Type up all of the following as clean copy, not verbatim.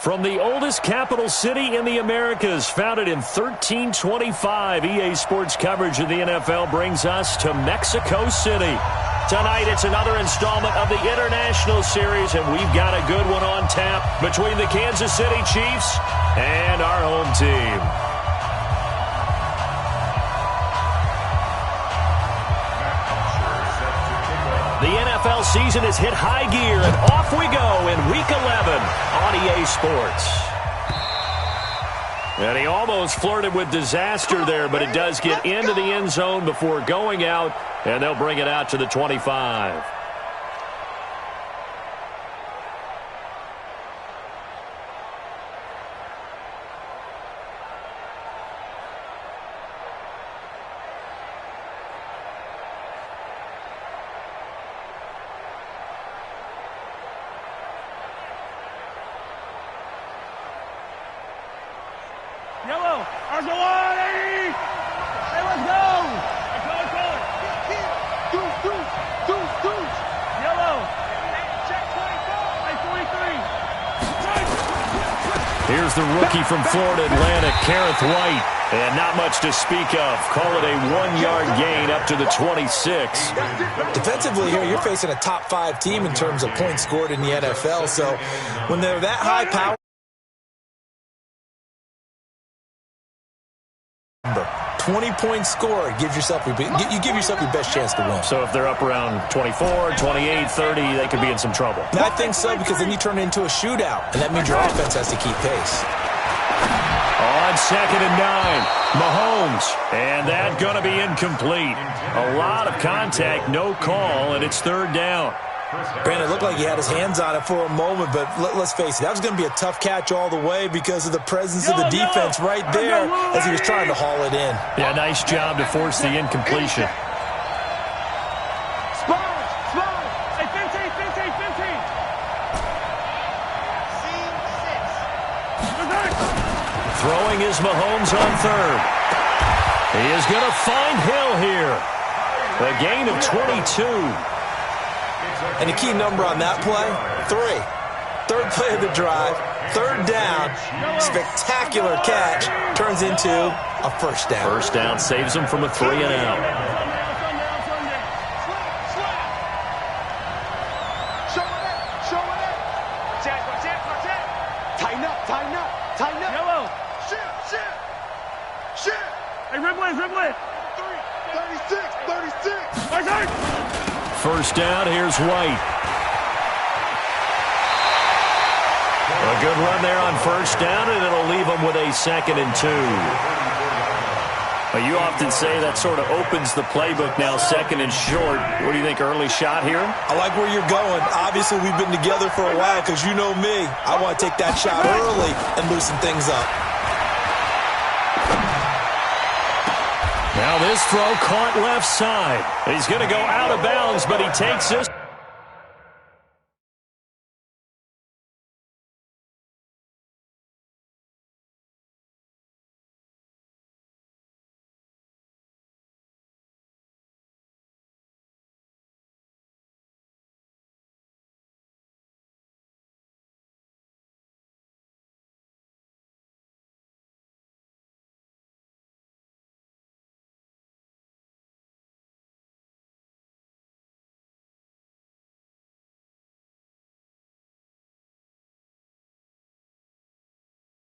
From the oldest capital city in the Americas, founded in 1325, EA Sports coverage of the NFL brings us to Mexico City. Tonight, it's another installment of the International Series, and we've got a good one on tap between the Kansas City Chiefs and our home team. The NFL season has hit high gear, and off we go in Week 11 on EA Sports. And he almost flirted with disaster there, but it does get into the end zone before going out, and they'll bring it out to the 25. Yellow, Arjolani! Hey, let's go! Hey, color. Deuce. Yellow. Check 24. Hey, 43. Here's the rookie from Florida Atlantic, Kareth White. And not much to speak of. Call it a 1-yard gain up to the 26. Defensively here, you're facing a top 5 team in terms of points scored in the NFL. So when they're that high power, 20 points scored, you give yourself your best chance to win. So if they're up around 24, 28, 30, they could be in some trouble. And I think so, because then you turn it into a shootout, and that means your offense has to keep pace. On 2nd and 9, Mahomes, and that's going to be incomplete. A lot of contact, no call, and it's 3rd down. Granted, it looked like he had his hands on it for a moment, but let's face it, that was going to be a tough catch all the way because of the presence of the defense right there as he was trying to haul it in. Yeah, nice job to force the incompletion. Hey, 15. Throwing is Mahomes on 3rd. He is going to find Hill here. A gain of 22. And the key number on that play, 3. 3rd play of the drive, 3rd down, spectacular catch, turns into a 1st down. 1st down saves him from a 3 and out. Show it. Check. Tighten up. Yellow. Shit. Hey, Ridley. 36. 1st down, here's White. A good run there on 1st down, and it'll leave them with a 2nd and 2. Well, you often say that sort of opens the playbook now, 2nd and short. What do you think, early shot here? I like where you're going. Obviously, we've been together for a while because you know me. I want to take that shot early and loosen things up. Now this throw caught left side. He's going to go out of bounds, but he takes this.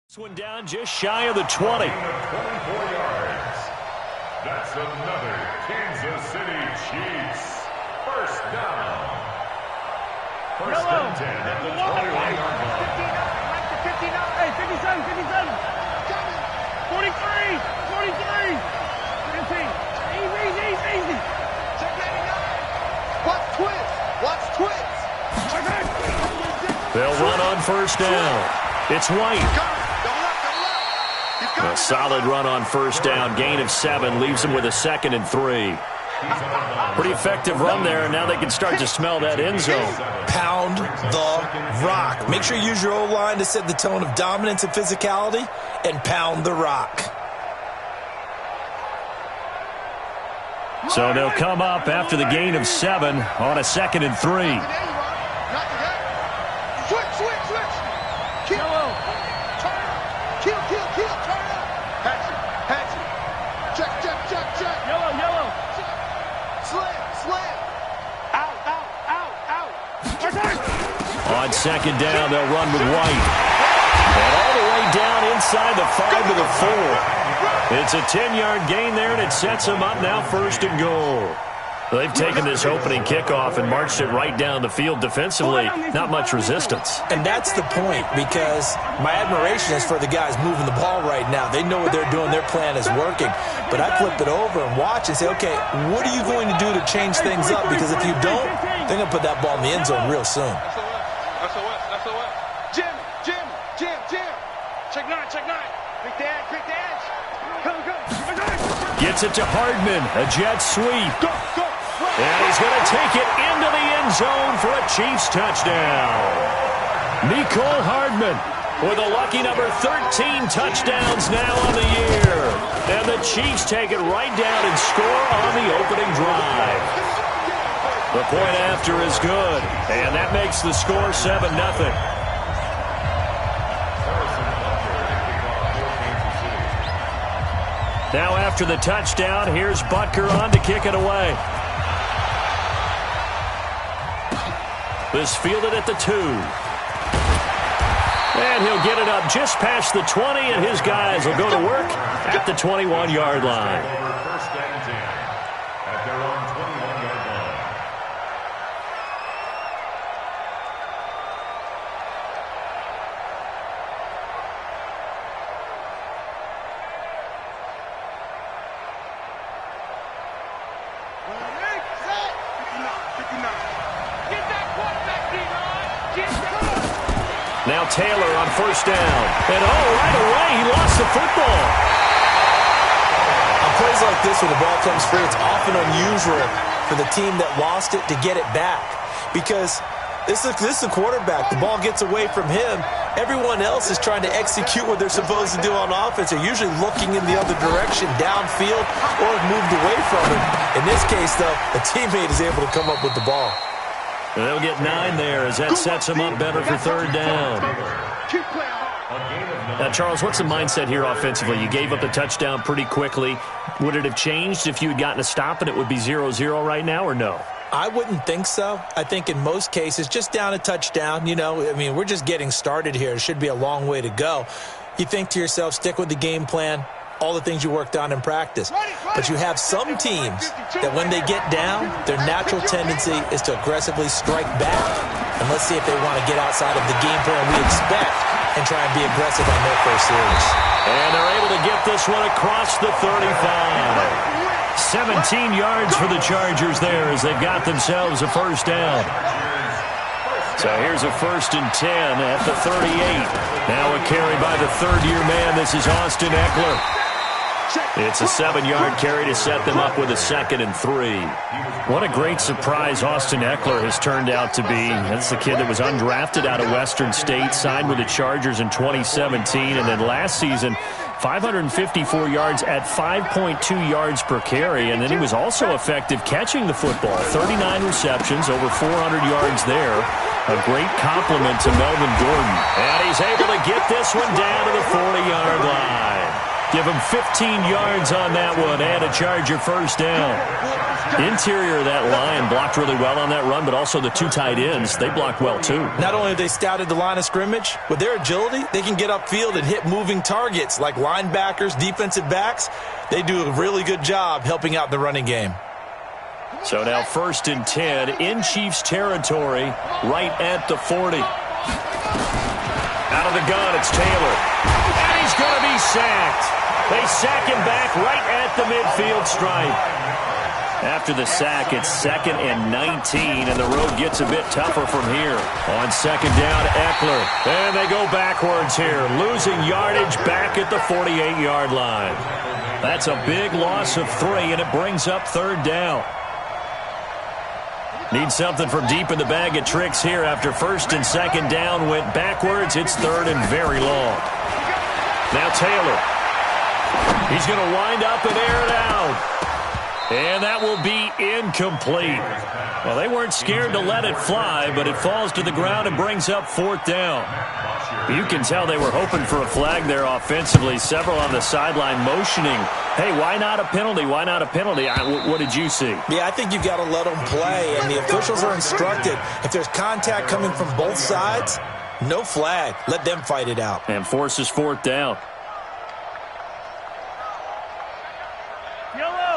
This one down just shy of the 20. 24 yards. That's another Kansas City Chiefs. 1st down. 1st and 10 at the 21-yard line. 59. Hey, 57. 43. 15. Easy. Check 89. Watch twist. They'll run on 1st down. It's White. A solid run on 1st down. Gain of 7 leaves them with a 2nd and 3. Pretty effective run there, and now they can start to smell that end zone. Pound the rock. Make sure you use your O-line to set the tone of dominance and physicality, and pound the rock. So they'll come up after the gain of 7 on a 2nd and 3. kill. Turn. Kill, turn up. Hatch it. Check. Yellow. Slam. Out. On second down, they'll run with White. And all the way down inside the 5 to the 4. It's a 10-yard gain there, and it sets them up now 1st and goal. They've taken this opening kickoff and marched it right down the field defensively. Not much resistance. And that's the point, because my admiration is for the guys moving the ball right now. They know what they're doing. Their plan is working. But I flip it over and watch and say, okay, what are you going to do to change things up? Because if you don't, they're going to put that ball in the end zone real soon. That's the way. Jim. Check nine. Quick the edge. Go. Gets it to Hardman. A jet sweep. Go. And he's going to take it into the end zone for a Chiefs touchdown. Mecole Hardman with a lucky number 13 touchdowns now on the year. And the Chiefs take it right down and score on the opening drive. The point after is good, and that makes the score 7-0. Now after the touchdown, here's Butker on to kick it away. This fielded at the 2. And he'll get it up just past the 20, and his guys will go to work at the 21-yard line. First and 10 at their own 21-yard line. Now Taylor on first down. And right away, he lost the football. On plays like this where the ball comes free, it's often unusual for the team that lost it to get it back. Because this is the quarterback. The ball gets away from him. Everyone else is trying to execute what they're supposed to do on offense. They're usually looking in the other direction, downfield, or have moved away from him. In this case, though, a teammate is able to come up with the ball. They'll get 9 there as that sets them up better for third down. Now, Charles, what's the mindset here offensively? You gave up the touchdown pretty quickly. Would it have changed if you had gotten a stop and it would be 0-0 right now, or no? I wouldn't think so. I think in most cases, just down a touchdown, we're just getting started here. It should be a long way to go. You think to yourself, stick with the game plan, all the things you worked on in practice. But you have some teams that when they get down, their natural tendency is to aggressively strike back. And let's see if they want to get outside of the game plan we expect and try and be aggressive on their first series. And they're able to get this one across the 35. 17 yards for the Chargers there as they've got themselves a first down. So here's a 1st and 10 at the 38. Now a carry by the third-year man. This is Austin Eckler. It's a 7-yard carry to set them up with a 2nd and 3. What a great surprise Austin Eckler has turned out to be. That's the kid that was undrafted out of Western State, signed with the Chargers in 2017, and then last season, 554 yards at 5.2 yards per carry, and then he was also effective catching the football. 39 receptions, over 400 yards there. A great compliment to Melvin Gordon. And he's able to get this one down to the 40-yard line. Give him 15 yards on that one and a Charger first down. Interior of that line blocked really well on that run, but also the 2 tight ends, they blocked well too. Not only have they scouted the line of scrimmage, with their agility, they can get upfield and hit moving targets like linebackers, defensive backs. They do a really good job helping out the running game. So now 1st and 10 in Chiefs territory, right at the 40. Out of the gun, it's Taylor. And he's going to be sacked. They sack him back right at the midfield stripe. After the sack, it's 2nd and 19, and the road gets a bit tougher from here. On 2nd down, Eckler. And they go backwards here, losing yardage back at the 48-yard line. That's a big loss of 3, and it brings up 3rd down. Need something from deep in the bag of tricks here after 1st and 2nd down went backwards. It's 3rd and very long. Now Taylor. He's going to wind up and air it out. And that will be incomplete. Well, they weren't scared to let it fly, but it falls to the ground and brings up 4th down. You can tell they were hoping for a flag there offensively. Several on the sideline motioning, hey, why not a penalty? Why not a penalty? What did you see? Yeah, I think you've got to let them play, and the officials are instructed. If there's contact coming from both sides, no flag. Let them fight it out. And forces 4th down.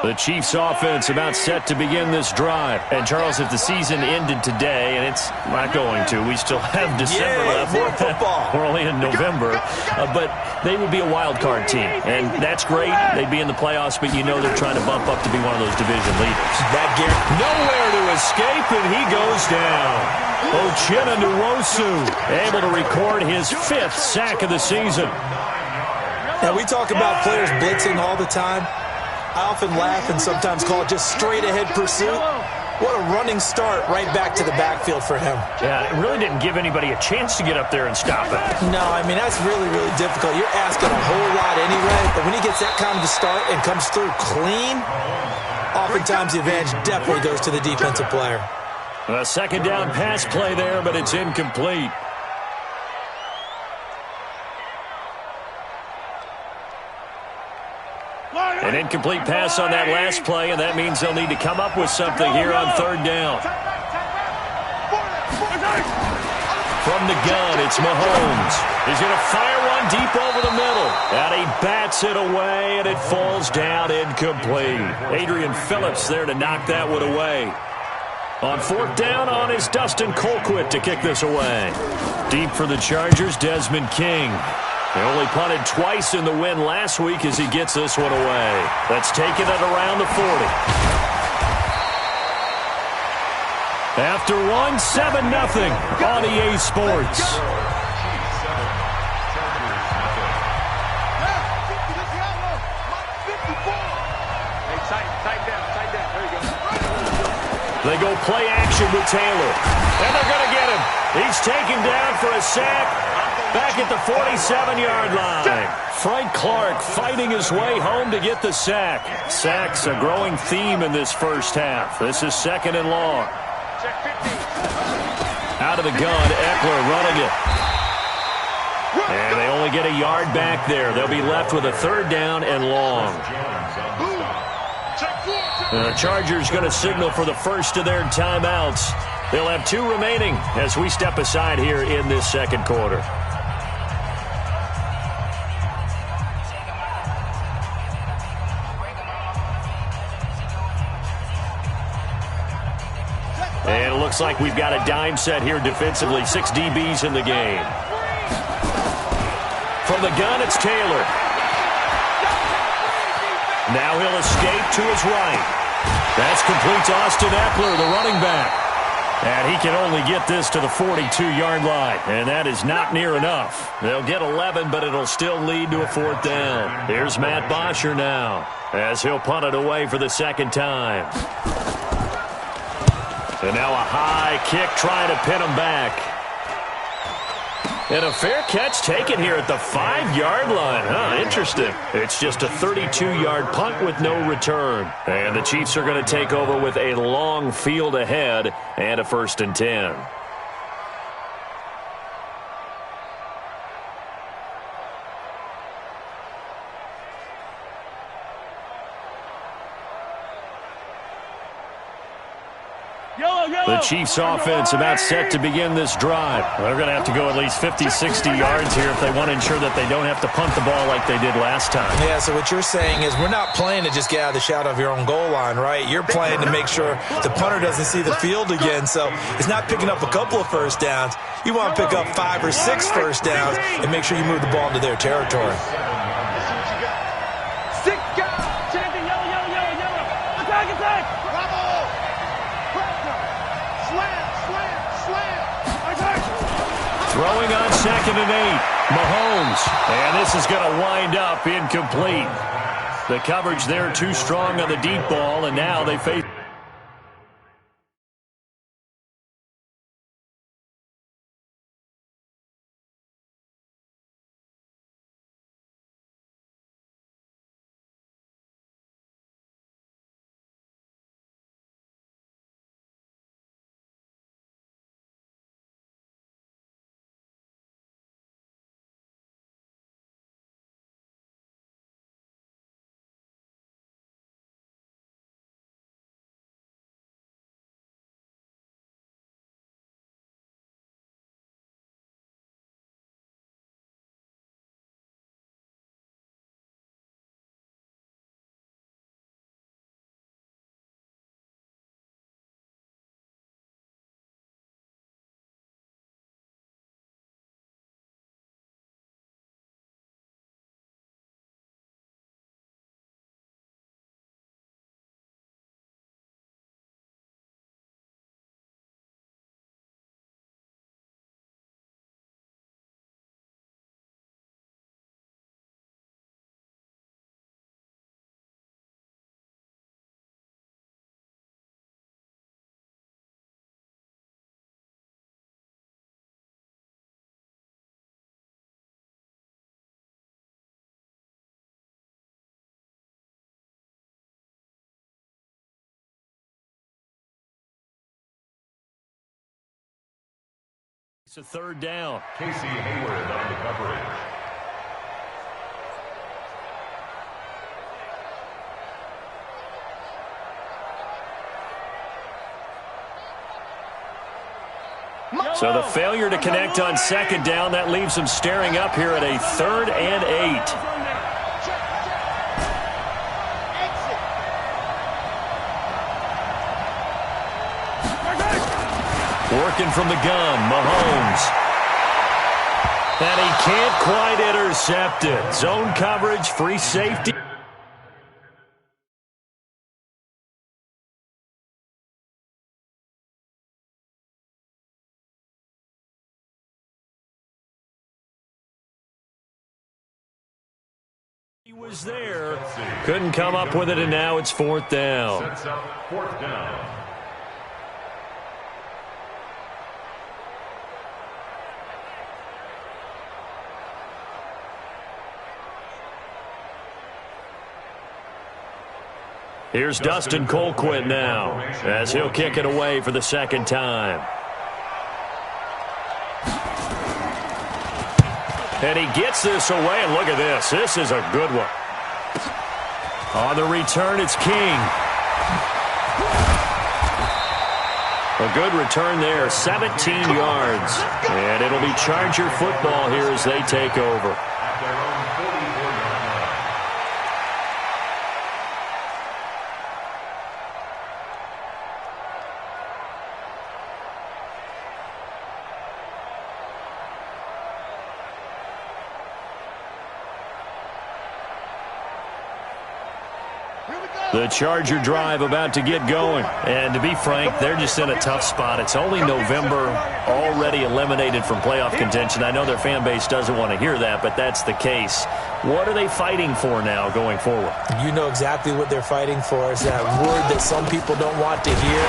The Chiefs offense about set to begin this drive. And, Charles, if the season ended today, and it's not going to, we still have December left. More football. We're only in November. But they would be a wild card team. And that's great. They'd be in the playoffs, but you know they're trying to bump up to be one of those division leaders. Nowhere to escape, and he goes down. Uchenna Nwosu able to record his 5th sack of the season. Now, we talk about players blitzing all the time. I often laugh and sometimes call it just straight-ahead pursuit. What a running start right back to the backfield for him. Yeah, it really didn't give anybody a chance to get up there and stop it. No, I mean, that's really, really difficult. You're asking a whole lot anyway, but when he gets that kind of a start and comes through clean, oftentimes the advantage definitely goes to the defensive player. A 2nd down pass play there, but it's incomplete. An incomplete pass on that last play, and that means they'll need to come up with something here on 3rd down. From the gun, it's Mahomes. He's going to fire one deep over the middle. And he bats it away, and it falls down incomplete. Adrian Phillips there to knock that one away. On 4th down is Dustin Colquitt to kick this away. Deep for the Chargers, Desmond King. They only punted twice in the win last week as he gets this one away. That's taking it around the 40. After one, 7-0 on EA Sports. They go play action with Taylor. And they're going to get him. He's taken down for a sack. Back at the 47-yard line. Frank Clark fighting his way home to get the sack. Sacks a growing theme in this first half. This is 2nd and long. Out of the gun, Eckler running it. And they only get a yard back there. They'll be left with a 3rd down and long. The Chargers going to signal for the first of their timeouts. They'll have 2 remaining as we step aside here in this 2nd quarter. And it looks like we've got a dime set here defensively. 6 DBs in the game. From the gun, it's Taylor. Now he'll escape to his right. That's complete to Austin Eckler, the running back. And he can only get this to the 42-yard line. And that is not near enough. They'll get 11, but it'll still lead to a 4th down. Here's Matt Bosher now as he'll punt it away for the 2nd time. And now a high kick trying to pin him back. And a fair catch taken here at the 5-yard line. Huh, interesting. It's just a 32-yard punt with no return. And the Chiefs are going to take over with a long field ahead and a 1st and 10. The Chiefs offense about set to begin this drive. They're going to have to go at least 50, 60 yards here if they want to ensure that they don't have to punt the ball like they did last time. Yeah, so what you're saying is we're not playing to just get out of the shadow of your own goal line, right? You're playing to make sure the punter doesn't see the field again. So it's not picking up a couple of first downs. You want to pick up 5 or 6 first downs and make sure you move the ball into their territory. Throwing on 2nd and 8. Mahomes. And this is going to wind up incomplete. The coverage there too strong on the deep ball, and now they face It's a third down. Casey Hayward on the coverage. So the failure to connect on second down, that leaves them staring up here at a 3rd and 8. Working from the gun, Mahomes. And he can't quite intercept it. Zone coverage, free safety. He was there, couldn't come up with it, and now it's 4th down. Sets up 4th down. Here's Dustin Colquitt now, as he'll kick it away for the second time. And he gets this away, and look at this. This is a good one. On the return, it's King. A good return there, 17 yards. And it'll be Charger football here as they take over. The Charger drive about to get going. And to be frank, they're just in a tough spot. It's only November, already eliminated from playoff contention. I know their fan base doesn't want to hear that, but that's the case. What are they fighting for now going forward? You know exactly what they're fighting for. Is that word that some people don't want to hear,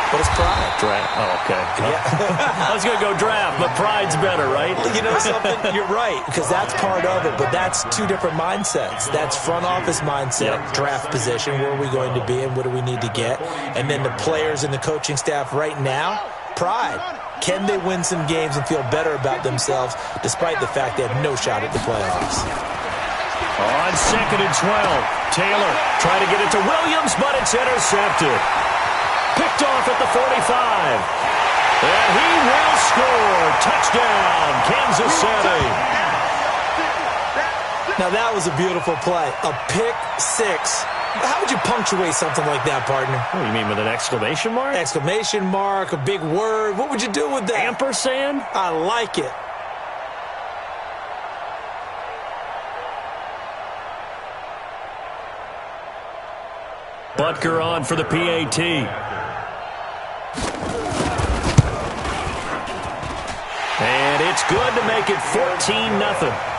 but it's pride. Draft. Oh, okay. Yeah. I was going to go draft, but pride's better, right? You know something? You're right, because that's part of it, but that's two different mindsets. That's front office mindset, draft position, where are we going to be and what do we need to get? And then the players and the coaching staff right now, pride. Can they win some games and feel better about themselves despite the fact they have no shot at the playoffs? On 2nd and 12, Taylor trying to get it to Williams, but it's intercepted. Picked off at the 45. And he will score. Touchdown, Kansas City. Now that was a beautiful play. A pick six. How would you punctuate something like that, partner? What do you mean, with an exclamation mark? Exclamation mark, a big word. What would you do with that? Ampersand? I like it. Butker on for the PAT. And it's good to make it 14-0.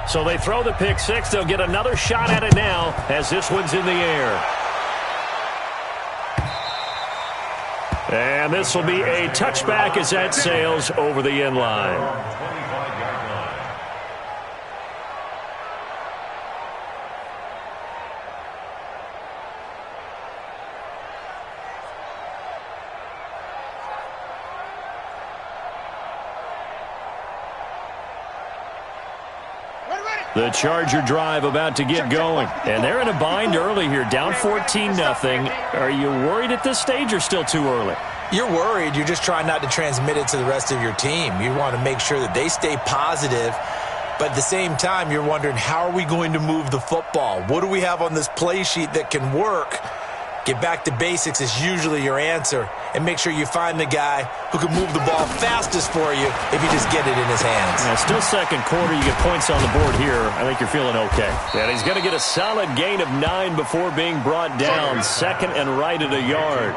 So they throw the pick six. They'll get another shot at it now as this one's in the air. And this will be a touchback as that sails over the end line. The Charger drive about to get going. And they're in a bind early here, down 14-0. Are you worried at this stage or still too early? You're worried. You're just trying not to transmit it to the rest of your team. You want to make sure that they stay positive. But at the same time, you're wondering, how are we going to move the football? What do we have on this play sheet that can work? Get back to basics is usually your answer. And make sure you find the guy who can move the ball fastest for you if you just get it in his hands. Yeah, still second quarter. You get points on the board here. I think you're feeling okay. And he's going to get a solid gain of 9 before being brought down. Second and right at a yard.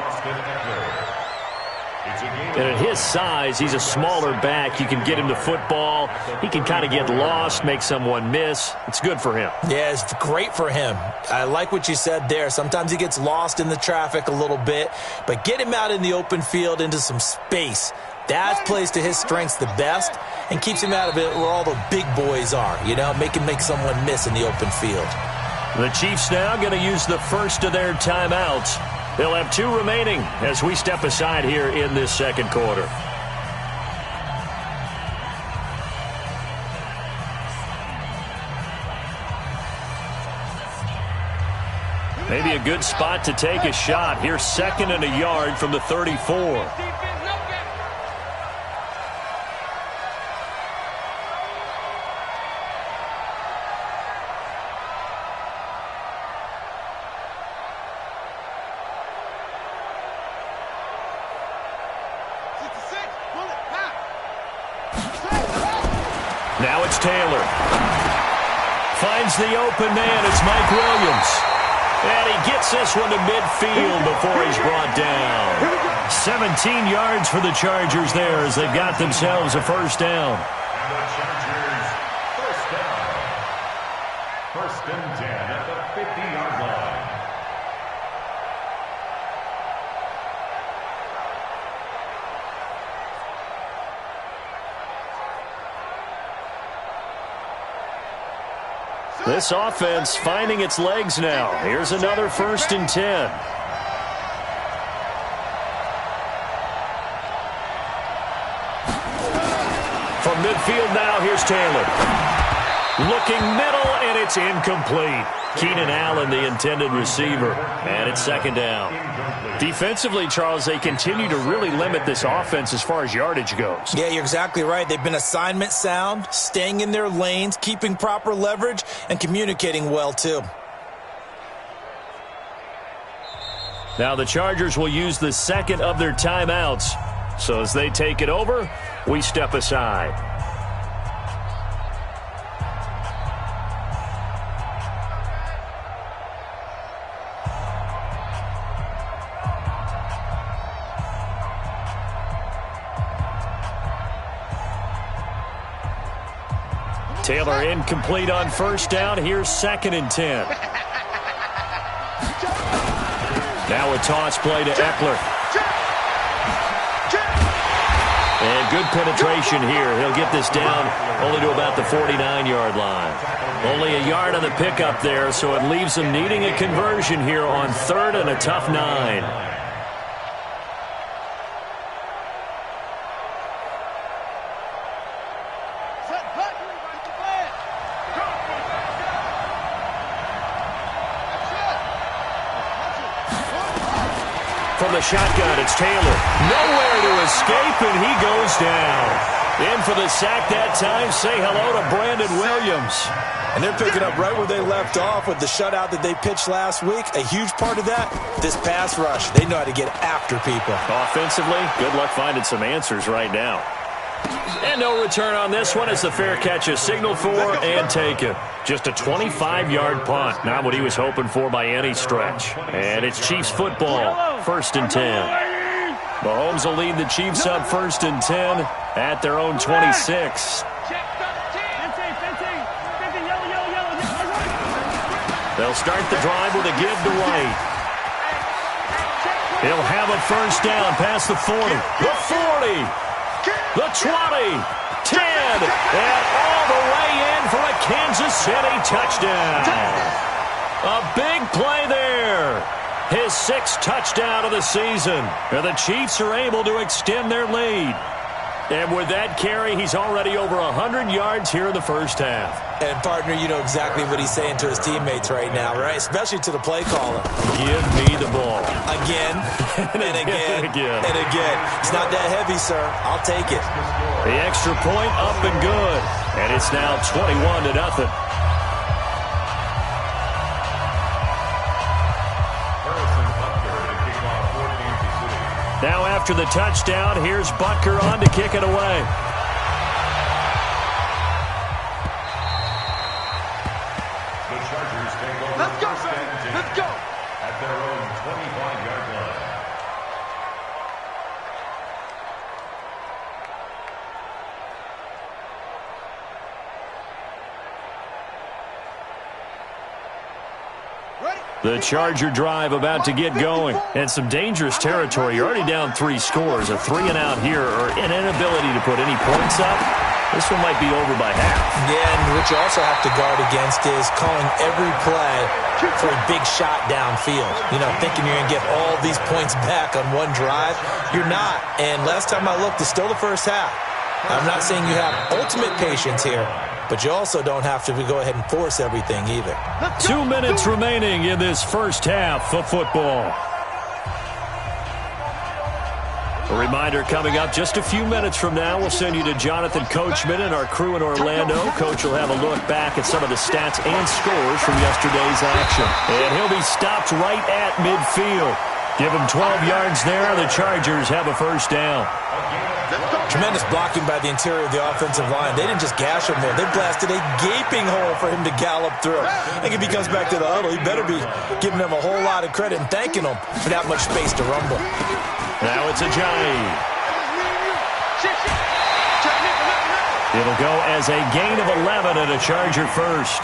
And at his size, he's a smaller back. You can get him to football. He can kind of get lost, make someone miss. It's good for him. Yeah, it's great for him. I like what you said there. Sometimes he gets lost in the traffic a little bit, but get him out in the open field into some space. That plays to his strengths the best and keeps him out of it where all the big boys are, make someone miss in the open field. The Chiefs now going to use the first of their timeouts. They'll have 2 remaining as we step aside here in this second quarter. Maybe a good spot to take a shot. Here's 2nd and a yard from the 34. Now it's Taylor. Finds the open man. It's Mike Williams. And he gets this one to midfield before he's brought down. 17 yards for the Chargers there as they've got themselves a first down. And the Chargers, first down. 1st and 10 at the 50-yard line. This offense finding its legs now. Here's another 1st and 10. From midfield now, here's Taylor. Looking middle, and it's incomplete. Keenan Allen, the intended receiver, and it's 2nd down. Defensively, Charles, they continue to really limit this offense as far as yardage goes. Yeah, you're exactly right. They've been assignment sound, staying in their lanes, keeping proper leverage, and communicating well, too. Now the Chargers will use the 2nd of their timeouts. So as they take it over, we step aside. Taylor incomplete on 1st down. Here's 2nd and 10. Now a toss play to Eckler. And good penetration here. He'll get this down only to about the 49-yard line. Only a yard on the pickup there, so it leaves them needing a conversion here on 3rd and a tough 9. From the shotgun, it's Taylor. Nowhere to escape, and he goes down. In for the sack that time. Say hello to Brandon Williams. And they're picking up right where they left off with the shutout that they pitched last week. A huge part of that, this pass rush. They know how to get after people. Offensively, good luck finding some answers right now. And no return on this one as the fair catch is signaled for and taken. Just a 25-yard punt. Not what he was hoping for by any stretch. And it's Chiefs football, 1st and 10. Mahomes will lead the Chiefs up 1st and 10 at their own 26. They'll start the drive with a give to White. He'll have a first down past the 40. The 40. The 20. 10. And all the way in for a Kansas City touchdown. A big play there. His 6th touchdown of the season. And the Chiefs are able to extend their lead. And with that carry, he's already over 100 yards here in the first half. And, partner, you know exactly what he's saying to his teammates right now, right? Especially to the play caller. Give me the ball. Again, and again, and again. It's not that heavy, sir. I'll take it. The extra point up and good. And it's now 21-0. Now after the touchdown, here's Butker on to kick it away. The Chargers take over. Let's go, first and 10 let's go. At their own 25-yard line. The Charger drive about to get going. And some dangerous territory. You're already down 3 scores. A 3-and-out here or an inability to put any points up. This one might be over by half. Yeah, and what you also have to guard against is calling every play for a big shot downfield. You know, thinking you're going to get all these points back on one drive. You're not. And last time I looked, it's still the first half. I'm not saying you have ultimate patience here, but you also don't have to go ahead and force everything either. 2 minutes remaining in this first half of football. A reminder coming up just a few minutes from now. We'll send you to Jonathan Coachman and our crew in Orlando. Coach will have a look back at some of the stats and scores from yesterday's action. And he'll be stopped right at midfield. Give him 12 yards there. The Chargers have a first down. Tremendous blocking by the interior of the offensive line. They didn't just gash him there. They blasted a gaping hole for him to gallop through. I think if he comes back to the huddle, he better be giving them a whole lot of credit and thanking them for that much space to rumble. Now it's Ajayi. It'll go as a gain of 11 and a Charger first.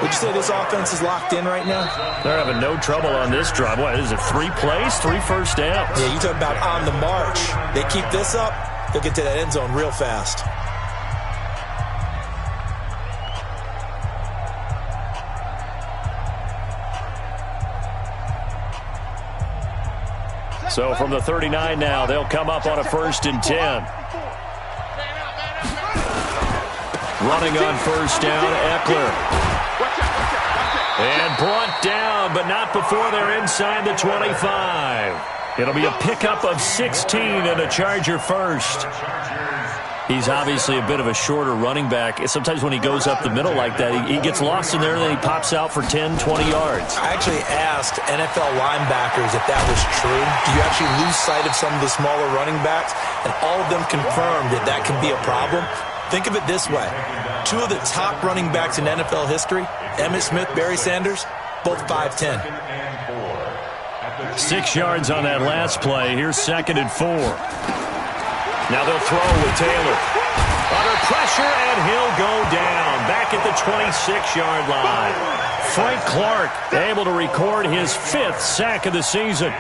Would you say this offense is locked in right now? They're having no trouble on this drive. What is it, 3 plays, 3 first downs? Yeah, you talk about on the march. They keep this up, they'll get to that end zone real fast. So from the 39 now, they'll come up on a 1st and 10. Running on first down, Eckler. And brought down, but not before they're inside the 25. It'll be a pickup of 16 and a Charger first. He's obviously a bit of a shorter running back. Sometimes when he goes up the middle like that, he gets lost in there and then he pops out for 10, 20 yards. I actually asked NFL linebackers if that was true. Do you actually lose sight of some of the smaller running backs? And all of them confirmed that that can be a problem. Think of it this way. 2 of the top running backs in NFL history, Emmitt Smith, Barry Sanders, both 5'10". 6 yards on that last play. Here's 2nd and 4. Now they'll throw with Taylor. Under pressure, and he'll go down. Back at the 26-yard line. Frank Clark able to record his 5th sack of the season.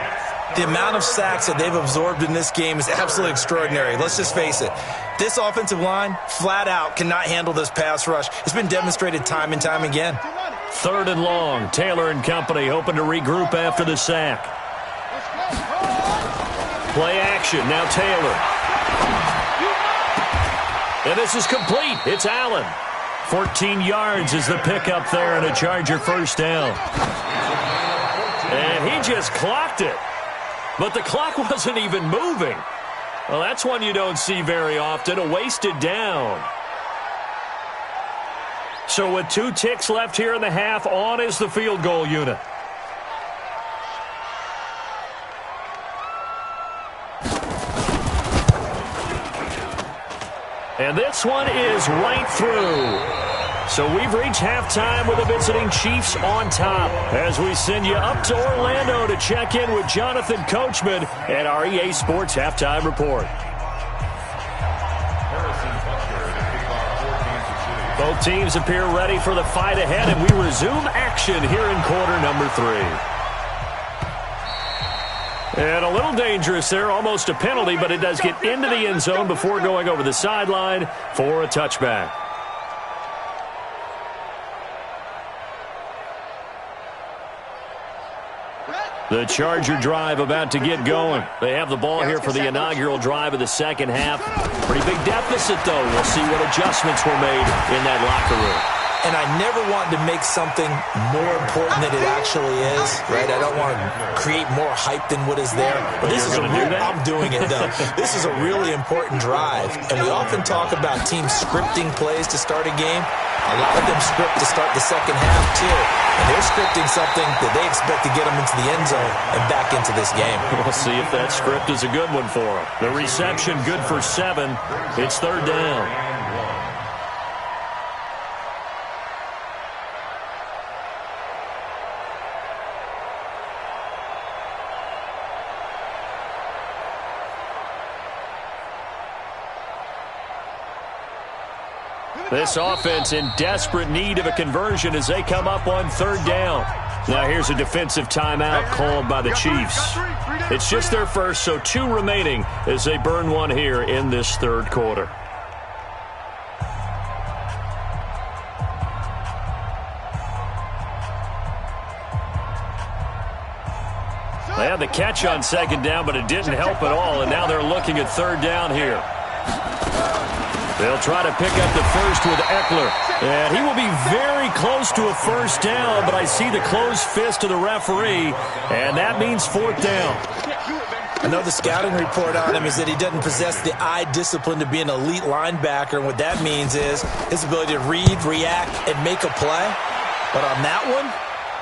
The amount of sacks that they've absorbed in this game is absolutely extraordinary. Let's just face it. This offensive line, flat out, cannot handle this pass rush. It's been demonstrated time and time again. 3rd and long. Taylor and company hoping to regroup after the sack. Play action. Now Taylor. And this is complete. It's Allen. 14 yards is the pickup there and a Charger first down. And he just clocked it. But the clock wasn't even moving. Well, that's one you don't see very often, a wasted down. So with 2 ticks left here in the half, on is the field goal unit. And this one is right through. So we've reached halftime with the visiting Chiefs on top as we send you up to Orlando to check in with Jonathan Coachman at our EA Sports Halftime Report. Both teams appear ready for the fight ahead, and we resume action here in quarter number 3. And a little dangerous there, almost a penalty, but it does get into the end zone before going over the sideline for a touchback. The Charger drive about to get going. They have the ball here for the inaugural drive of the second half. Pretty big deficit, though. We'll see what adjustments were made in that locker room. And I never want to make something more important than it actually is, right? I don't want to create more hype than what is there. But this is a real, I'm doing it, though. This is a really important drive. And we often talk about teams scripting plays to start a game. A lot of them script to start the second half, too. And they're scripting something that they expect to get them into the end zone and back into this game. We'll see if that script is a good one for them. The reception good for 7. It's 3rd down. This offense in desperate need of a conversion as they come up on 3rd down. Now here's a defensive timeout called by the Chiefs. It's just their first, so 2 remaining as they burn one here in this third quarter. They had the catch on second down, but it didn't help at all, and now they're looking at third down here. They'll try to pick up the first with Eckler. And he will be very close to a first down, but I see the closed fist of the referee, and that means fourth down. I know the scouting report on him is that he doesn't possess the eye discipline to be an elite linebacker, and what that means is his ability to read, react, and make a play. But on that one,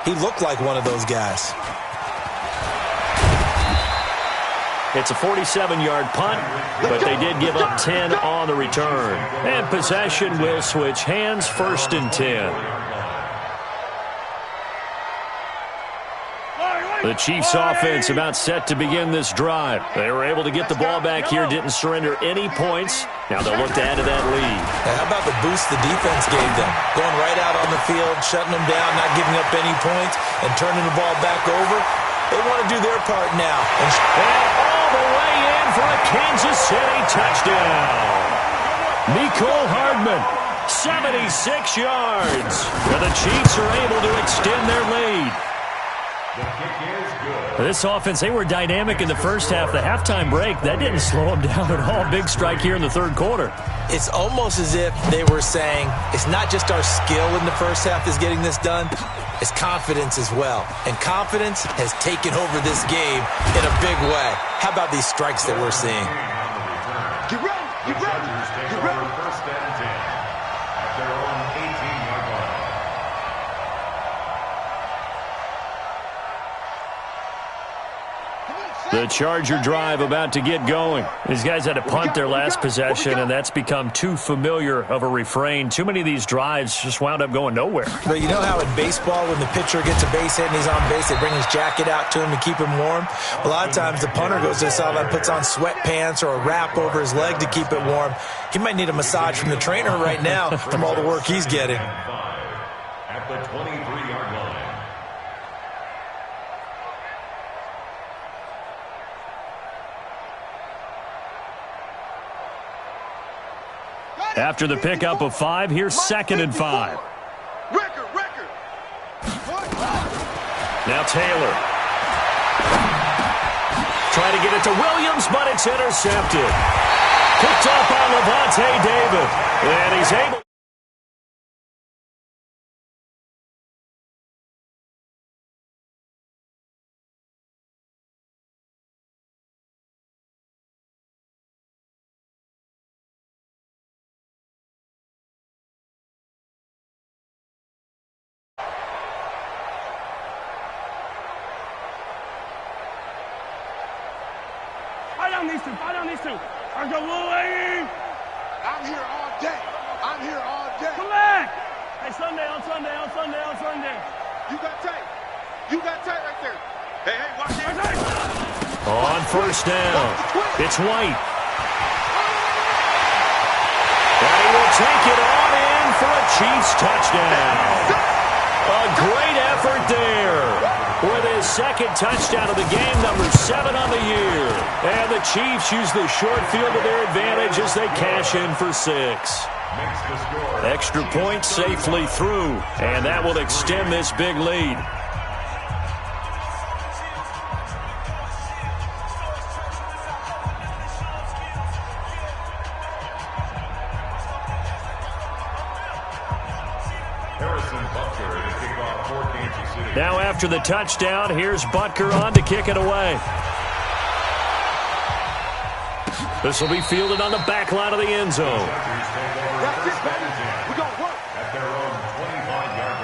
he looked like one of those guys. It's a 47-yard punt, but they did give up 10 on the return. And possession will switch hands, 1st and 10. The Chiefs offense about set to begin this drive. They were able to get the ball back here, didn't surrender any points. Now they'll look to add to that lead. Now, how about the boost the defense gave them? Going right out on the field, shutting them down, not giving up any points, and turning the ball back over. They want to do their part now. And all the way in for a Kansas City touchdown. Mecole Hardman, 76 yards. And the Chiefs are able to extend their lead. The kick is good. This offense, they were dynamic in the first half. The halftime break, that didn't slow them down at all. Big strike here in the third quarter. It's almost as if they were saying, it's not just our skill in the first half that's getting this done, it's confidence as well. And confidence has taken over this game in a big way. How about these strikes that we're seeing? Get ready, get ready, get ready. 1st and 10 at their own 18-yard line. The Charger drive about to get going. These guys had to punt their last possession, and that's become too familiar of a refrain. Too many of these drives just wound up going nowhere. But you know how in baseball, when the pitcher gets a base hit and he's on base, they bring his jacket out to him to keep him warm? A lot of times the punter goes to the sideline, puts on sweatpants or a wrap over his leg to keep it warm. He might need a massage from the trainer right now from all the work he's getting. At the 23-yard line. After the pickup of 5, here's 2nd and 5. Record. Now Taylor. Trying to get it to Williams, but it's intercepted. Picked up by Lavonte David. And he's able. Fight on these two. I'm here all day. Come back. Hey, Sunday. You got tight right there. Hey, watch it. On 1st down, it's White. And he will take it on in for a Chiefs touchdown. A great effort there. With his 2nd touchdown of the game, number 7 on the year. And the Chiefs use the short field to their advantage as they cash in for 6. Extra point safely through, and that will extend this big lead. Now after the touchdown, here's Butker on to kick it away. This will be fielded on the back line of the end zone. That's it, baby. We're going to work. At their own 25-yard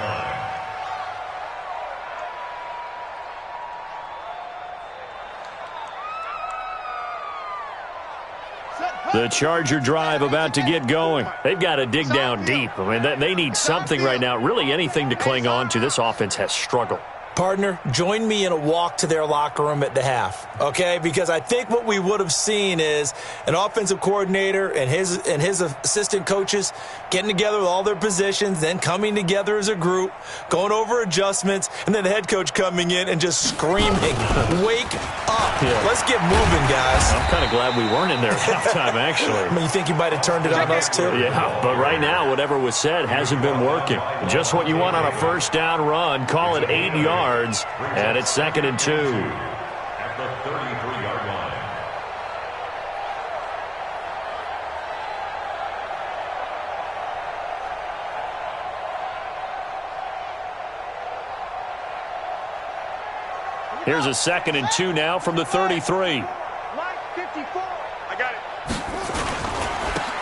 line. The Charger drive about to get going. They've got to dig down deep. I mean, they need something right now, really anything to cling on to. This offense has struggled. Partner, join me in a walk to their locker room at the half, okay? Because I think what we would have seen is an offensive coordinator and his assistant coaches getting together with all their positions, then coming together as a group, going over adjustments, and then the head coach coming in and just screaming, "Wake up. Yeah. Let's get moving, guys." I'm kind of glad we weren't in there at halftime, actually. I mean, you think you might have turned it on us, too? Yeah, but right now, whatever was said hasn't been working. Just what you want on a first down run. Call it 8 yards. And it's 2nd and 2. At the 33-yard line. Here's a 2nd and 2 now from the 33. I got it.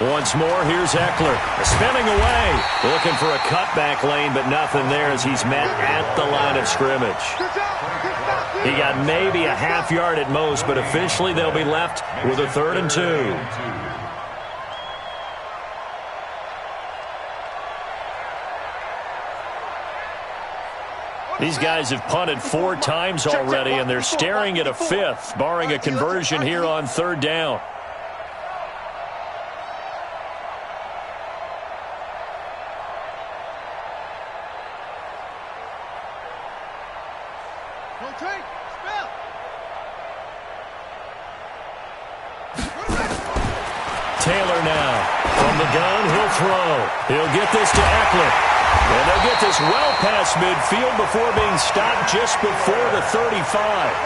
Once more, here's Eckler. Spinning away. Looking for a cutback lane, but nothing there as he's met at the line of scrimmage. He got maybe a half yard at most, but officially they'll be left with a 3rd and 2. These guys have punted 4 times already, and they're staring at a 5th, barring a conversion here on 3rd down. Taylor now. From the gun, he'll throw. He'll get this to Eckler. And they'll get this well past midfield before being stopped just before the 35.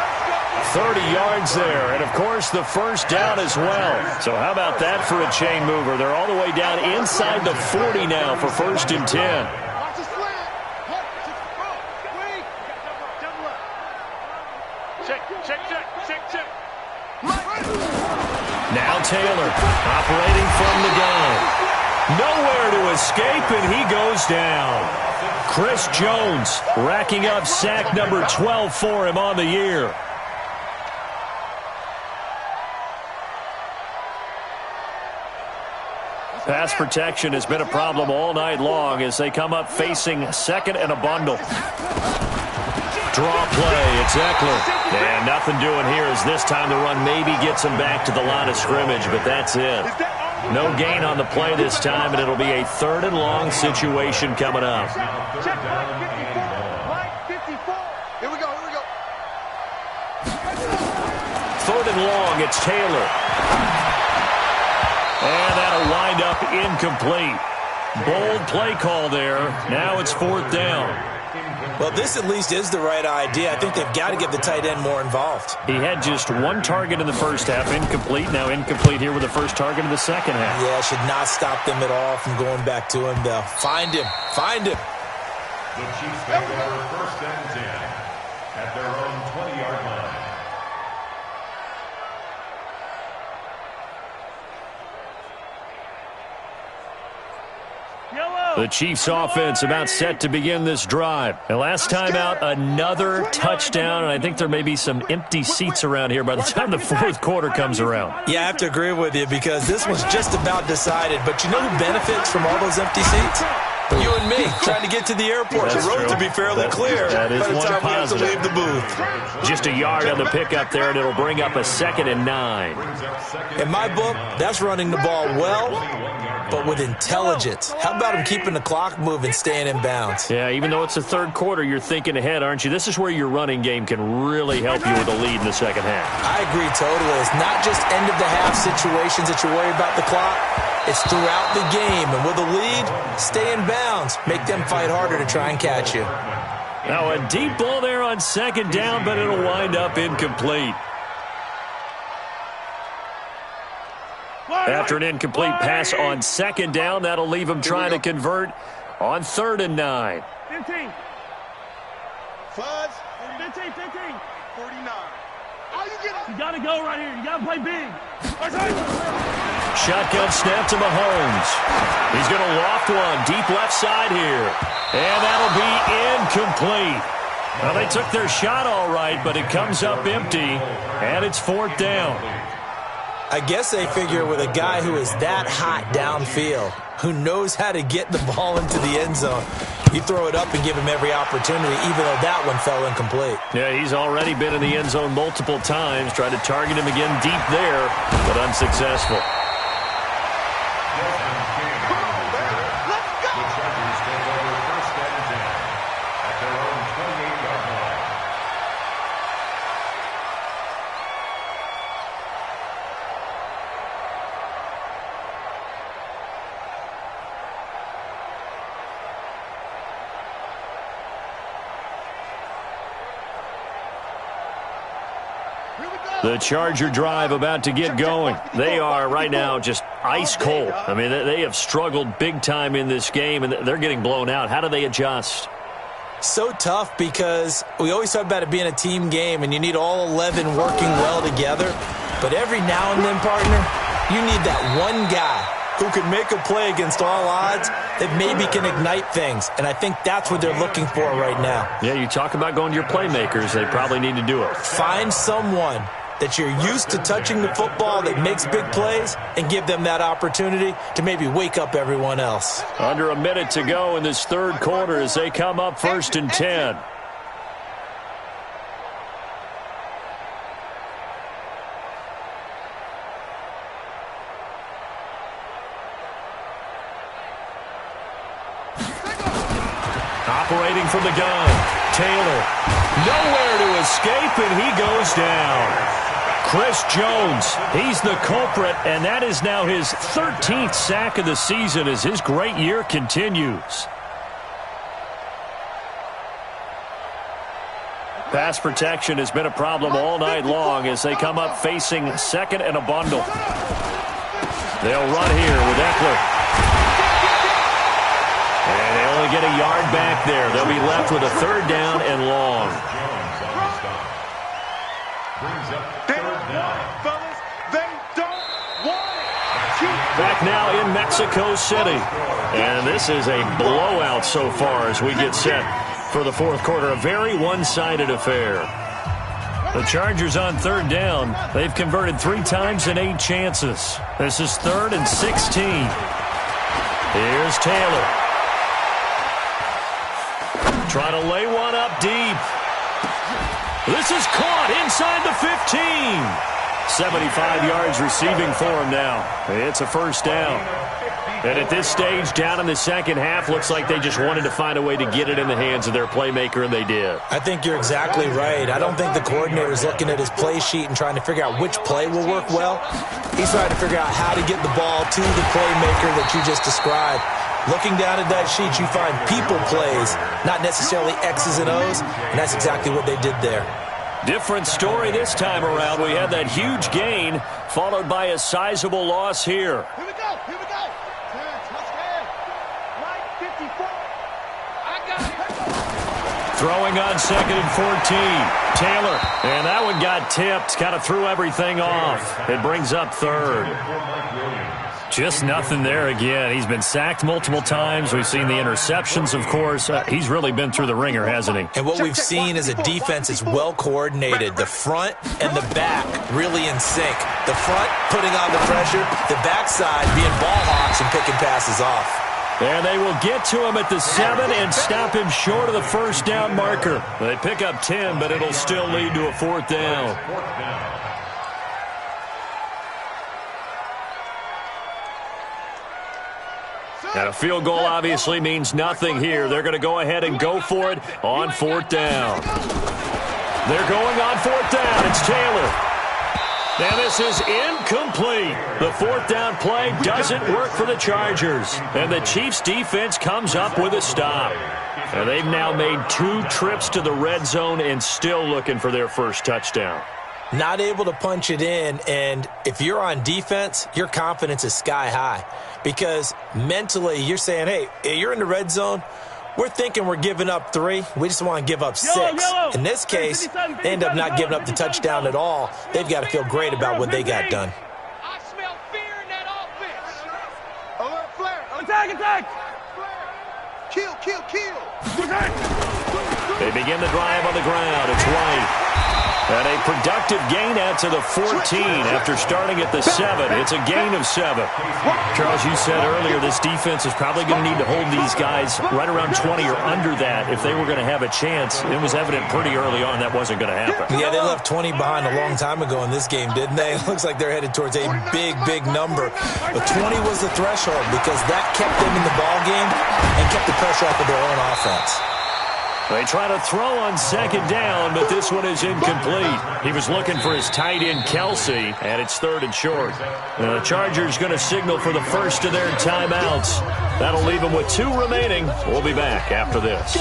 30 yards there. And, of course, the first down as well. So how about that for a chain mover? They're all the way down inside the 40 now for 1st and 10. Now Taylor operating from the gun. Nowhere to escape, and he goes down. Chris Jones racking up sack number 12 for him on the year. Pass protection has been a problem all night long as they come up facing 2nd and a bundle. Draw play, it's Eckler. And nothing doing here as this time the run maybe gets him back to the line of scrimmage, but that's it. No gain on the play this time, and it'll be a 3rd and long situation coming up. Here we go. 3rd and long, it's Taylor. And that'll wind up incomplete. Bold play call there. Now it's 4th down. Well, this at least is the right idea. I think they've got to get the tight end more involved. He had just 1 target in the first half, incomplete. Now incomplete here with the first target in the second half. Yeah, should not stop them at all from going back to him, though. Find him. The Chiefs take over 1st and 10 at their own 20-yard line. The Chiefs offense about set to begin this drive. And last time out, another touchdown, and I think there may be some empty seats around here by the time the 4th quarter comes around. Yeah, I have to agree with you because this was just about decided. But you know who benefits from all those empty seats? You and me, trying to get to the airport. That's the road true. to be fairly clear That is by the one time positive. we have to leave the booth. Just a yard on the pickup there, and it'll bring up a 2nd and 9. In my book, that's running the ball well, but with intelligence. How about him keeping the clock moving, staying in bounds? Yeah, even though it's the 3rd quarter, you're thinking ahead, aren't you? This is where your running game can really help you with a lead in the second half. I agree totally. It's not just end-of-the-half situations that you worry about the clock. It's throughout the game. And with a lead, stay in bounds. Make them fight harder to try and catch you. Now a deep ball there on 2nd down, but it'll wind up incomplete. After an incomplete pass on 2nd down, that'll leave him trying to convert on 3rd and 9. 15. Fuzz. 15. 49. You got to go right here. You got to play big. Shotgun snap to Mahomes. He's going to loft one deep left side here. And that'll be incomplete. Well, they took their shot all right, but it comes up empty, and it's 4th down. I guess they figure with a guy who is that hot downfield, who knows how to get the ball into the end zone, you throw it up and give him every opportunity, even though that one fell incomplete. Yeah, he's already been in the end zone multiple times, tried to target him again deep there, but unsuccessful. The Charger drive about to get going. They are right now just ice cold. I mean, they have struggled big time in this game, and they're getting blown out. How do they adjust? So tough because we always talk about it being a team game, and you need all 11 working well together. But every now and then, partner, you need that one guy who can make a play against all odds that maybe can ignite things. And I think that's what they're looking for right now. Yeah, you talk about going to your playmakers. They probably need to do it. Find someone that you're used to touching the football that makes big plays and give them that opportunity to maybe wake up everyone else. Under a minute to go in this third quarter as they come up 1st and 10. Operating from the gun, Taylor. Nowhere to escape, and he goes down. Chris Jones, he's the culprit, and that is now his 13th sack of the season as his great year continues. Pass protection has been a problem all night long as they come up facing 2nd and a bundle. They'll run here with Eckler. And they only get a yard back there. They'll be left with a 3rd down and long. Back now in Mexico City. And this is a blowout so far as we get set for the 4th quarter. A very one-sided affair. The Chargers on 3rd down. They've converted 3 times in 8 chances. This is 3rd and 16. Here's Taylor. Trying to lay one up deep. This is caught inside the 15. 75 yards receiving for him now. It's a 1st down. And at this stage, down in the second half, looks like they just wanted to find a way to get it in the hands of their playmaker, and they did. I think you're exactly right. I don't think the coordinator's looking at his play sheet and trying to figure out which play will work well. He's trying to figure out how to get the ball to the playmaker that you just described. Looking down at that sheet, you find people plays, not necessarily X's and O's, and that's exactly what they did there. Different story this time around. We had that huge gain followed by a sizable loss here. Here we go. Here we go. Touchdown. Right 54. I got it. Throwing on 2nd and 14. Taylor. And that one got tipped. Kind of threw everything off. It brings up 3rd. Just nothing there again. He's been sacked multiple times. We've seen the interceptions, of course. He's really been through the ringer, hasn't he? And what we've seen is a defense is well coordinated. The front and the back really in sync. The front putting on the pressure, the backside being ball hawks and picking passes off. And they will get to him at the 7 and stop him short of the 1st down marker. They pick up 10, but it'll still lead to a 4th down. And a field goal obviously means nothing here. They're going to go ahead and go for it on 4th down. They're going on 4th down. It's Taylor. Now this is incomplete. The 4th down play doesn't work for the Chargers. And the Chiefs defense comes up with a stop. And they've now made 2 trips to the red zone and still looking for their 1st touchdown. Not able to punch it in, and if you're on defense, your confidence is sky high. Because mentally, you're saying, hey, you're in the red zone. We're thinking we're giving up 3. We just want to give up 6. In this case, they end up not giving up the touchdown at all. They've got to feel great about what they got done. I smell fear in that offense. Alert, flare. Attack. Kill. They begin the drive on the ground. It's White. And a productive gain out to the 14 after starting at the 7. It's a gain of 7. Charles, you said earlier this defense is probably going to need to hold these guys right around 20 or under that if they were going to have a chance. It was evident pretty early on that wasn't going to happen. Yeah, they left 20 behind a long time ago in this game, didn't they? It looks like they're headed towards a big, big number. But 20 was the threshold because that kept them in the ball game and kept the pressure off of their own offense. They try to throw on second down, but this one is incomplete. He was looking for his tight end, Kelsey, and it's 3rd and short. The Chargers going to signal for the first of their timeouts. That'll leave them with 2 remaining. We'll be back after this.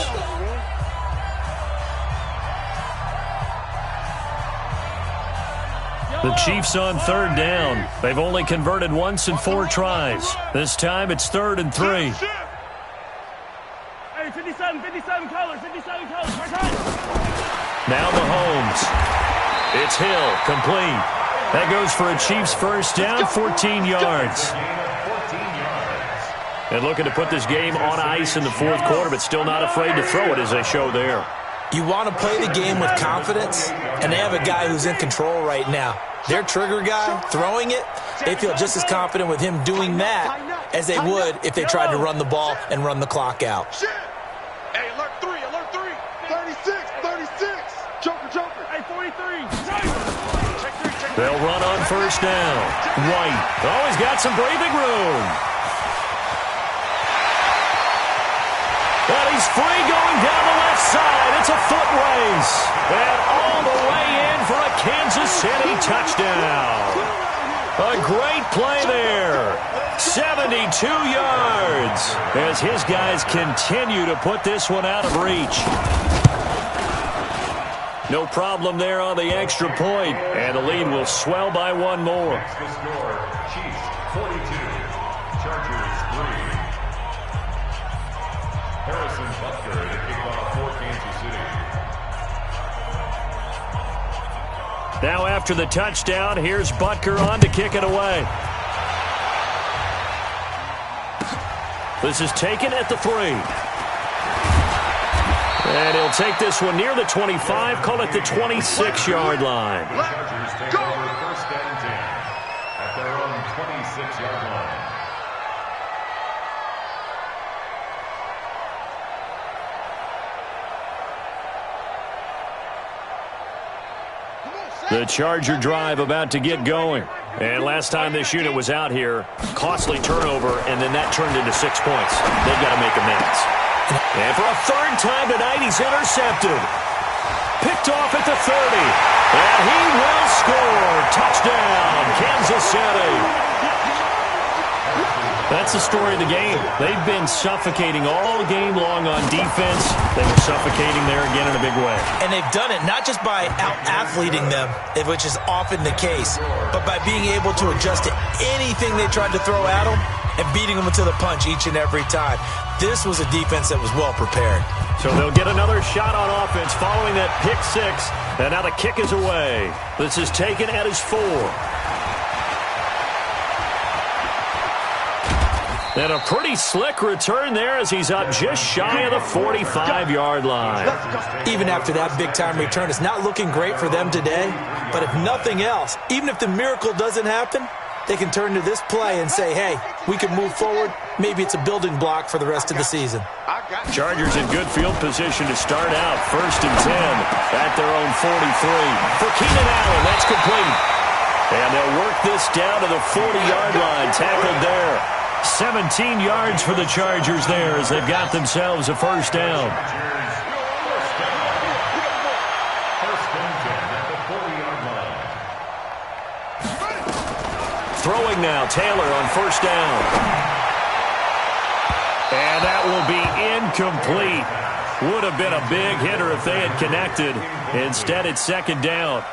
The Chiefs on 3rd down. They've only converted once in 4 tries. This time it's 3rd and 3. 57 colors, 57 colors, right time. Now Mahomes. It's Hill, complete. That goes for a Chiefs first down, 14 yards. And looking to put this game on ice in the 4th quarter, but still not afraid to throw it as they show there. You want to play the game with confidence, and they have a guy who's in control right now. Their trigger guy, throwing it, they feel just as confident with him doing that as they would if they tried to run the ball and run the clock out. Hey, alert 3, 36. Joker. Hey, 43. Check 3. They'll run on first down. White. Oh, he's got some breathing room. And he's free going down the left side. It's a foot race. And all the way in for a Kansas City touchdown. A great play there. 72 yards as his guys continue to put this one out of reach. No problem there on the extra point, and the lead will swell by 1 more. The score, Chiefs 42, Chargers 3. Harrison Butker to kick off for Kansas City. Now after the touchdown, here's Butker on to kick it away. This is taken at the 3. And he'll take this one near the 25, call it the 26-yard line. The Chargers take over 1st and 10 at their own 26-yard line. The Charger drive about to get going. And last time this unit was out here, costly turnover, and then that turned into 6 points. They've got to make amends. And for a 3rd time tonight, he's intercepted. Picked off at the 30. And he will score. Touchdown, Kansas City. That's the story of the game. They've been suffocating all game long on defense. They were suffocating there again in a big way. And they've done it not just by out-athleting them, which is often the case, but by being able to adjust to anything they tried to throw at them and beating them to the punch each and every time. This was a defense that was well prepared. So they'll get another shot on offense following that pick 6. And now the kick is away. This is taken at his 4. And a pretty slick return there as he's up just shy of the 45-yard line. Even after that big-time return, it's not looking great for them today. But if nothing else, even if the miracle doesn't happen, they can turn to this play and say, hey, we can move forward. Maybe it's a building block for the rest of the season. Chargers in good field position to start out. 1st and 10 at their own 43. For Keenan Allen, that's complete. And they'll work this down to the 40-yard line. Tackled there. 17 yards for the Chargers there as they've got themselves a first down. Throwing now, Taylor on first down. And that will be incomplete. Would have been a big hitter if they had connected. Instead, it's 2nd down.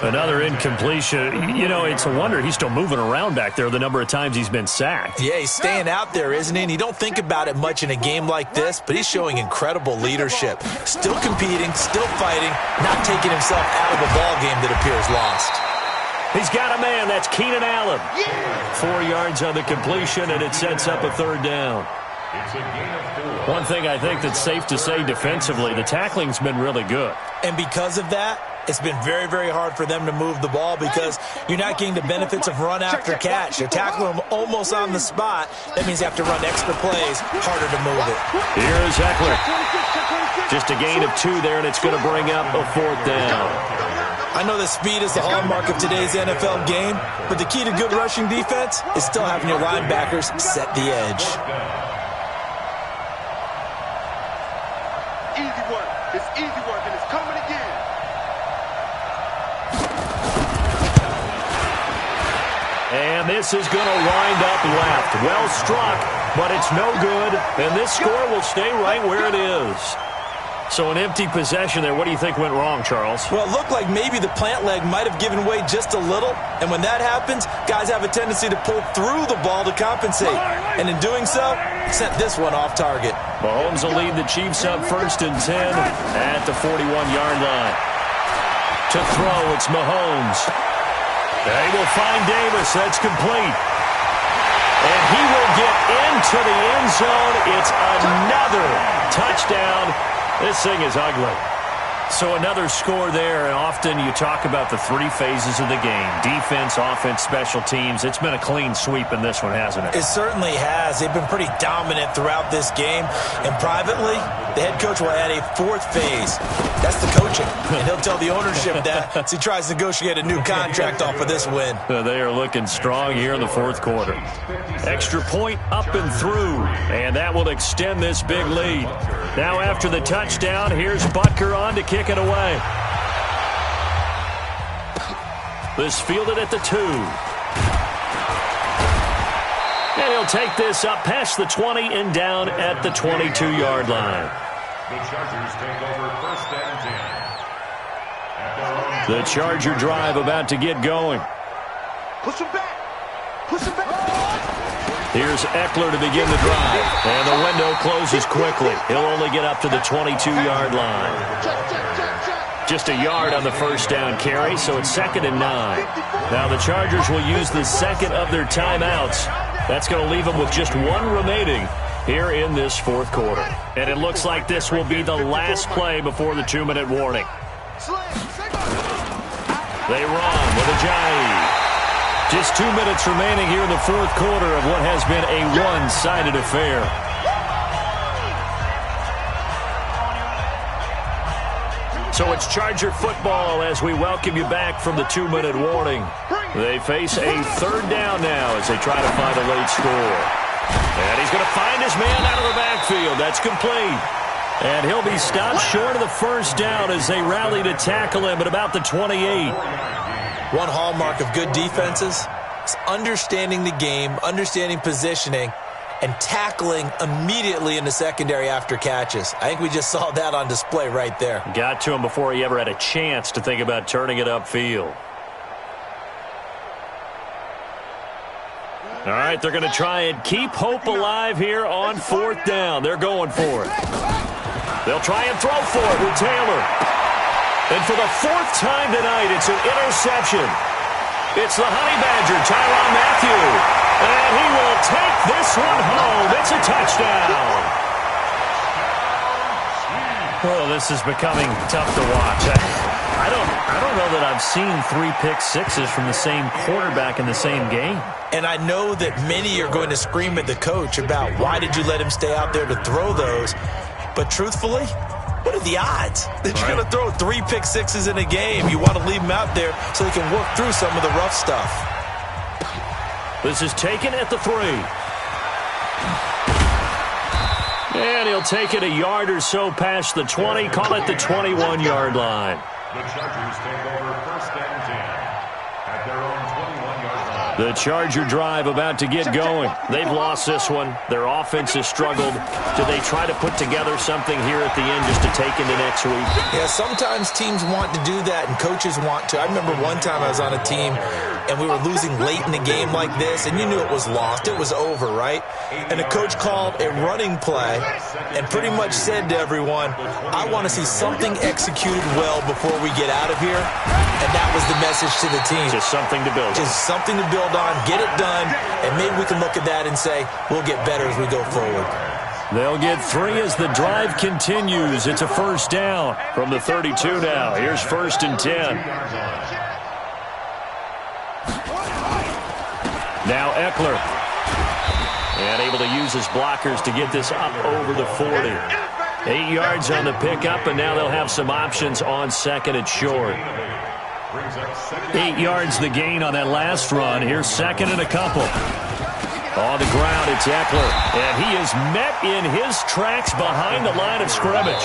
Another incompletion. You know, it's a wonder he's still moving around back there the number of times he's been sacked. Yeah, he's staying out there, isn't he? And you don't think about it much in a game like this, but he's showing incredible leadership. Still competing, still fighting, not taking himself out of a ball game that appears lost. He's got a man. That's Keenan Allen. 4 yards on the completion, and it sets up a 3rd down. It's a gain of 4. One thing I think that's safe to say defensively, the tackling's been really good. And because of that, It's been very, very hard for them to move the ball because you're not getting the benefits of run after catch. You're tackling them almost on the spot. That means you have to run extra plays, harder to move it. Here's Ekeler. Just a gain of 2 there, and it's going to bring up a 4th down. I know that speed is the hallmark of today's NFL game, but the key to good rushing defense is still having your linebackers set the edge. Easy work. It's easy work, and it's coming again. And this is going to wind up left. Well struck, but it's no good. And this score will stay right where it is. So an empty possession there. What do you think went wrong, Charles? Well, it looked like maybe the plant leg might have given way just a little. And when that happens, guys have a tendency to pull through the ball to compensate. And in doing so, sent this one off target. Mahomes will lead the Chiefs up 1st and 10 at the 41-yard line. To throw, it's Mahomes. They will find Davis. That's complete. And he will get into the end zone. It's another touchdown. This thing is ugly. So another score there, and often you talk about the 3 phases of the game. Defense, offense, special teams. It's been a clean sweep in this one, hasn't it? It certainly has. They've been pretty dominant throughout this game. And privately, the head coach will add a 4th phase. That's the coaching. And he'll tell the ownership that as he tries to negotiate a new contract off of this win. They are looking strong here in the 4th quarter. Extra point up and through. And that will extend this big lead. Now after the touchdown, here's Butker on to kick it away. This fielded at the 2. And he'll take this up past the 20 and down at the 22-yard line. The Chargers take over 1st and 10. The Charger drive about to get going. Push him back. Push him back. Here's Ekeler to begin the drive. And the window closes quickly. He'll only get up to the 22-yard line. Just a yard on the 1st down carry, so it's 2nd and 9. Now the Chargers will use the 2nd of their timeouts. That's going to leave them with just 1 remaining here in this 4th quarter. And it looks like this will be the last play before the 2-minute warning. They run with Ajayi. Just 2 minutes remaining here in the 4th quarter of what has been a one-sided affair. So it's Charger football as we welcome you back from the 2-minute warning. They face a 3rd down now as they try to find a late score. And he's going to find his man out of the backfield. That's complete. And he'll be stopped short of the 1st down as they rally to tackle him at about the 28. One hallmark of good defenses is understanding the game, understanding positioning, and tackling immediately in the secondary after catches. I think we just saw that on display right there. Got to him before he ever had a chance to think about turning it upfield. All right, they're going to try and keep hope alive here on 4th down. They're going for it. They'll try and throw for it with Taylor. And for the 4th time tonight, it's an interception. It's the Honey Badger, Tyrann Mathieu. And he will take this one home. It's a touchdown. Well, this is becoming tough to watch. I don't know that I've seen 3 pick-sixes from the same quarterback in the same game. And I know that many are going to scream at the coach about why did you let him stay out there to throw those. But truthfully, what are the odds that you're going to throw 3 pick-sixes in a game? You want to leave him out there so he can work through some of the rough stuff. This is taken at the 3. And he'll take it a yard or so past the 20, call it the 21-yard line. The Chargers take over 1st and 10 at their own 21-yard line. The Charger drive about to get going. They've lost this one. Their offense has struggled. Do they try to put together something here at the end just to take into next week? Yeah, sometimes teams want to do that and coaches want to. I remember one time I was on a team and we were losing late in the game like this, and you knew it was lost. It was over, right? And the coach called a running play and pretty much said to everyone, I want to see something executed well before we get out of here. And that was the message to the team. Just something to build on. Just something to build on, get it done, and maybe we can look at that and say, we'll get better as we go forward. They'll get 3 as the drive continues. It's a first down from the 32 now. Here's 1st and 10. Now Eckler. And able to use his blockers to get this up over the 40. 8 yards on the pickup, and now they'll have some options on 2nd and short. 8 yards the gain on that last run. Here's 2nd and a couple. On the ground, it's Eckler. And he is met in his tracks behind the line of scrimmage.